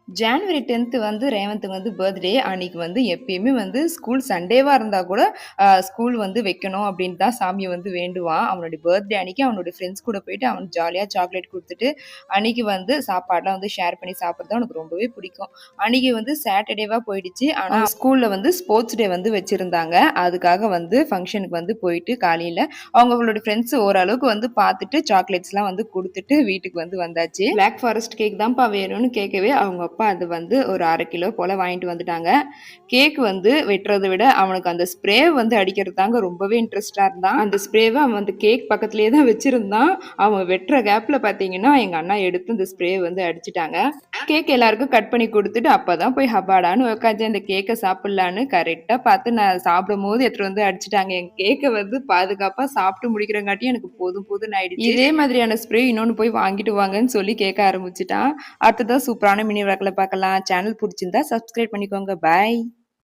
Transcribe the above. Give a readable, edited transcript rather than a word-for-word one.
January 10th வந்து ரேவந்த்துக்கு வந்து birthday. அன்னைக்கு வந்து எப்பயுமே வந்து ஸ்கூல் சண்டேவா இருந்தா கூட ஸ்கூல் வந்து வைக்கணும் அப்படின்னு தான் சாமிய வந்து வேண்டுவான். அவனுடைய பர்த்டே அன்னைக்கு அவனுடைய ஃப்ரெண்ட்ஸ் கூட போயிட்டு அவனுக்கு ஜாலியா சாக்லேட் குடுத்துட்டு, அன்னைக்கு வந்து சாப்பாடுலாம் வந்து ஷேர் பண்ணி சாப்பிடுறது அவனுக்கு ரொம்பவே பிடிக்கும். அன்னைக்கு வந்து சாட்டர்டேவா போயிடுச்சு. ஆனா ஸ்கூல்ல வந்து ஸ்போர்ட்ஸ் டே வந்து வச்சிருந்தாங்க. அதுக்காக வந்து ஃபங்ஷனுக்கு வந்து போயிட்டு காலையில அவங்களுடைய ஃப்ரெண்ட்ஸ் ஓரளவுக்கு வந்து பார்த்துட்டு சாக்லேட்ஸ்லாம் வந்து குடுத்துட்டு வீட்டுக்கு வந்து வந்தாச்சு. பிளாக் ஃபாரஸ்ட் கேக் தான்ப்பா வேணும்னு கேட்கவே அவங்க அப்பா அது வந்து ஒரு 1/2 கிலோ போல வாங்கிட்டு வந்துட்டாங்க. கேக் வந்து வெட்டுறத விட அவனுக்கு அந்த ஸ்ப்ரே வந்து அடிக்கிறது தாங்க ரொம்பவே இன்ட்ரெஸ்ட்டா இருந்தான். அந்த ஸ்ப்ரேவ அவன் அந்த கேக் பக்கத்திலேயே தான் வச்சிருந்தான். அவன் வெட்டுற கேப்ல பார்த்தீங்கன்னா, எங்க அண்ணா எடுத்து அந்த ஸ்ப்ரே வந்து அடிச்சுட்டாங்க. கேக் எல்லாருக்கும் கட் பண்ணி குடுத்துட்டு அப்பதான் போய் ஹப்பாடான்னு உட்காந்து அந்த கேக்க சாப்பிடலான்னு கரெக்ட்டா பார்த்து நான் சாப்பிடும்போது எடுத்துட்டு வந்து அடிச்சுட்டாங்க. என் கேக்க வந்து பாதுகாப்பா சாப்பிட்டு முடிக்கிறங்காட்டியும் எனக்கு போதும் போதும்ன்னு ஆயிடுச்சு. இதே மாதிரியான ஸ்ப்ரே இன்னொன்னு போய் வாங்கிட்டு வாங்கன்னு சொல்லி கேட்க ஆரம்பிச்சுட்டான். அடுத்ததா சூப்பரான மினி விளக்குல பார்க்கலாம். சேனல் பிடிச்சிருந்தா சப்ஸ்கிரைப் பண்ணிக்கோங்க. பாய்.